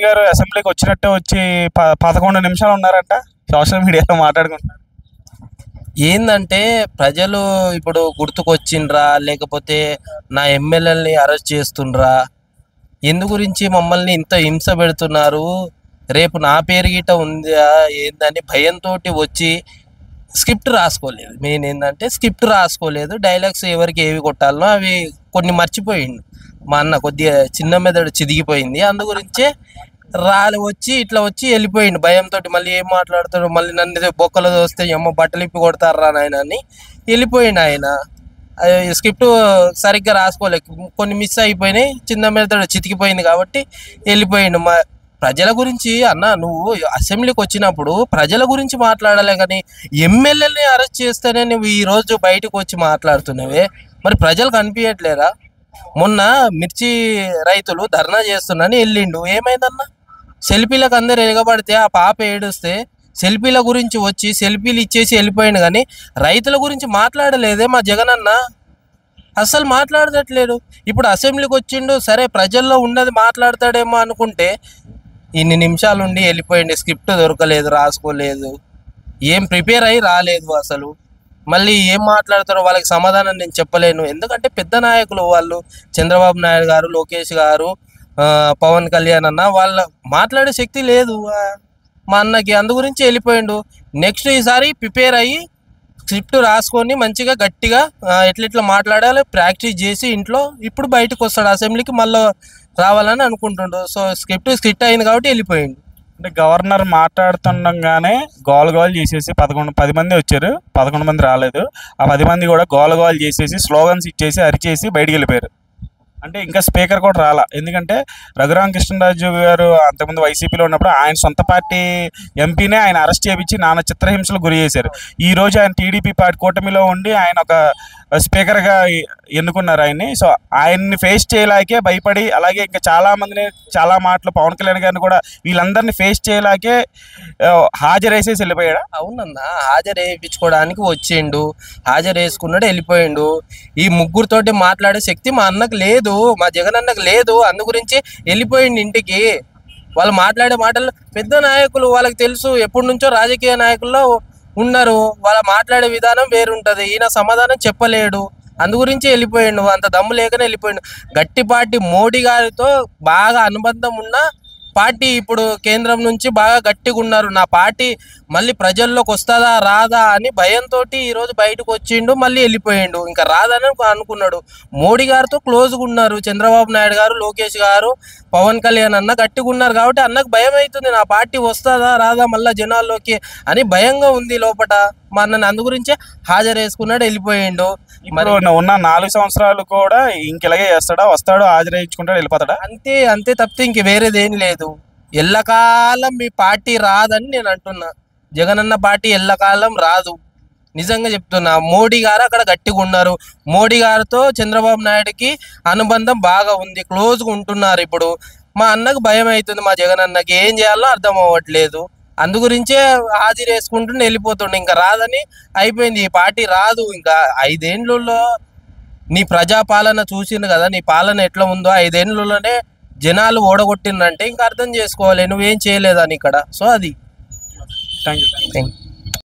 గారు అసెంబ్లీకి వచ్చినట్టే వచ్చి 11 నిమిషాలు ఉన్నారంట సోషల్ మీడియాలో మాట్లాడుకుంటున్నారు. ఏందంటే ప్రజలు ఇప్పుడు గుర్తుకొచ్చిండ్రా, లేకపోతే నా ఎమ్మెల్యేలని అరెస్ట్ చేస్తుండ్రా, ఎందు గురించి మమ్మల్ని ఇంత హింస పెడుతున్నారు, రేపు నా పేరు గిట ఉందా ఏందని భయంతో వచ్చి స్క్రిప్ట్ రాసుకోలేదు. మెయిన్ ఏంటంటే స్క్రిప్ట్ రాసుకోలేదు, డైలాగ్స్ ఎవరికి ఏవి కొట్టాలనో అవి కొన్ని మర్చిపోయిండు. మా అన్న కొద్దిగా చిన్న మెదడు చిదిగిపోయింది, అందు గురించే వచ్చి ఇట్లా వచ్చి వెళ్ళిపోయిండు భయంతో. మళ్ళీ ఏం మాట్లాడతాడు, మళ్ళీ నన్ను బొక్కలు వస్తే అమ్మ బట్టలు ఇప్పి కొడతారా నాయన అని వెళ్ళిపోయిండు ఆయన. స్క్రిప్ట్ సరిగ్గా రాసుకోలేదు, కొన్ని మిస్ అయిపోయినాయి, చిన్న మెదడు చితికిపోయింది కాబట్టి వెళ్ళిపోయిండు. ప్రజల గురించి అన్న, నువ్వు అసెంబ్లీకి వచ్చినప్పుడు ప్రజల గురించి మాట్లాడాలి కానీ ఎమ్మెల్యేని అరెస్ట్ చేస్తేనే నువ్వు ఈరోజు బయటకు వచ్చి మాట్లాడుతున్నావే, మరి ప్రజలు కనిపించట్లేరా? మొన్న మిర్చి రైతులు ధర్నా చేస్తున్నాని వెళ్ళిండు, ఏమైందన్న? సెల్ఫీలకు అందరు ఎగబడితే ఆ పాప ఏడుస్తే సెల్ఫీల గురించి వచ్చి సెల్ఫీలు ఇచ్చేసి వెళ్ళిపోయిండు, కానీ రైతుల గురించి మాట్లాడలేదే మా జగన్ అన్న. అస్సలు మాట్లాడట్లేడు. ఇప్పుడు అసెంబ్లీకి వచ్చిండు, సరే ప్రజల్లో ఉన్నది మాట్లాడతాడేమో అనుకుంటే ఇన్ని నిమిషాలు ఉండి వెళ్ళిపోయింది. స్క్రిప్ట్ దొరకలేదు, రాసుకోలేదు, ఏం ప్రిపేర్ అయ్యి రాలేదు. అసలు మళ్ళీ ఏం మాట్లాడతారో వాళ్ళకి సమాధానం నేను చెప్పలేను. ఎందుకంటే పెద్ద నాయకులు వాళ్ళు, చంద్రబాబు నాయుడు గారు, లోకేష్ గారు, పవన్ కళ్యాణ్ అన్న, వాళ్ళ మాట్లాడే శక్తి లేదు మా అన్నకి, అందు గురించి వెళ్ళిపోయిండు. నెక్స్ట్ ఈసారి ప్రిపేర్ అయ్యి స్క్రిప్ట్ రాసుకొని మంచిగా గట్టిగా ఎట్లెట్లా మాట్లాడాలి ప్రాక్టీస్ చేసి ఇంట్లో ఇప్పుడు బయటకు వస్తాడు, అసెంబ్లీకి మళ్ళీ రావాలని అనుకుంటుండు. సో స్క్రిప్ట్ అయింది కాబట్టి వెళ్ళిపోయిండు. అంటే గవర్నర్ మాట్లాడుతుండగానే గోల్ చేసేసి 10 మంది వచ్చారు, 11 మంది రాలేదు. ఆ 10 మంది కూడా గోల్ చేసేసి స్లోగన్స్ ఇచ్చేసి అరిచేసి బయటికి వెళ్ళిపోయారు. అంటే ఇంకా స్పీకర్ కూడా రాలా. ఎందుకంటే రఘురామకృష్ణరాజు గారు అంతకుముందు వైసీపీలో ఉన్నప్పుడు ఆయన సొంత పార్టీ ఎంపీనే ఆయన అరెస్ట్ చేయించి నానా చిత్రహింసలు గురి చేశారు. ఈరోజు ఆయన టీడీపీ పార్టీ కూటమిలో ఉండి ఆయన ఒక స్పీకర్గా ఎన్నుకున్నారు ఆయన్ని. సో ఆయన్ని ఫేస్ చేయలేకే భయపడి, అలాగే ఇంకా చాలామందిని చాలా మాటలు పవన్ కళ్యాణ్ గారిని కూడా వీళ్ళందరినీ ఫేస్ చేయలేకే హాజరేసేసి వెళ్ళిపోయాడు. అవునన్న, హాజరు వేయించుకోవడానికి వచ్చిండు, హాజరు వేసుకున్నాడు, వెళ్ళిపోయిండు. ఈ ముగ్గురితోటి మాట్లాడే శక్తి మా అన్నకు లేదు, మా జగన్ అన్నకు లేదు, అందు గురించి వెళ్ళిపోయిండు ఇంటికి. వాళ్ళు మాట్లాడే మాటలు పెద్ద నాయకులు, వాళ్ళకి తెలుసు, ఎప్పటి నుంచో రాజకీయ నాయకుల్లో ఉన్నారు, వాళ్ళ మాట్లాడే విధానం వేరుంటది. ఈయన సమాధానం చెప్పలేడు, అందు గురించి వెళ్ళిపోయిండు. అంత దమ్ము లేకనే వెళ్ళిపోయిండు. గట్టి పార్టీ మోడీ గారితో బాగా అనుబంధం ఉన్న పార్టీ ఇప్పుడు కేంద్రం నుంచి బాగా గట్టిగా ఉన్నారు. నా పార్టీ మళ్ళీ ప్రజల్లోకి వస్తుందా రాదా అని భయంతో ఈరోజు బయటకు వచ్చిండు, మళ్ళీ వెళ్ళిపోయిండు. ఇంకా రాదని అనుకున్నాడు. మోడీ గారితో క్లోజ్గా ఉన్నారు చంద్రబాబు నాయుడు గారు, లోకేష్ గారు, పవన్ కళ్యాణ్ అన్న గట్టిగా ఉన్నారు కాబట్టి అన్నకు భయం అవుతుంది, నా పార్టీ వస్తుందా రాదా మళ్ళీ జనాల్లోకి అని భయంగా ఉంది లోపల. మా అన్నని అందు గురించే హాజరు వేసుకున్నాడు, వెళ్ళిపోయిండు. మరి ఉన్న 4 సంవత్సరాలు కూడా ఇంకెలాగే చేస్తాడా? వస్తాడు, హాజరు వేయించుకుంటాడు, వెళ్ళిపోతాడా? అంతే అంతే తప్పితే ఇంక వేరేదేం లేదు. ఎల్లకాలం మీ పార్టీ రాదని నేను అంటున్నా. జగనన్న పార్టీ ఎల్లకాలం రాదు, నిజంగా చెప్తున్నా. మోడీ గారు అక్కడ గట్టిగా ఉన్నారు, మోడీ గారితో చంద్రబాబు నాయుడుకి అనుబంధం బాగా ఉంది, క్లోజ్గా ఉంటున్నారు. ఇప్పుడు మా అన్నకు భయం అవుతుంది, మా జగనన్నకి ఏం చేయాలో అర్థం అవ్వట్లేదు, అందు గురించే హాజరు వేసుకుంటుండే వెళ్ళిపోతుండే. ఇంకా రాదని అయిపోయింది, ఈ పార్టీ రాదు. ఇంకా 5 ఏళ్ళలో నీ ప్రజాపాలన చూసిండు కదా, నీ పాలన ఎట్లా ఉందో 5 ఏళ్ళలోనే జనాలు ఓడగొట్టిందంటే ఇంకా అర్థం చేసుకోవాలి నువ్వేం చేయలేదని ఇక్కడ. సో అది థ్యాంక్ యూ.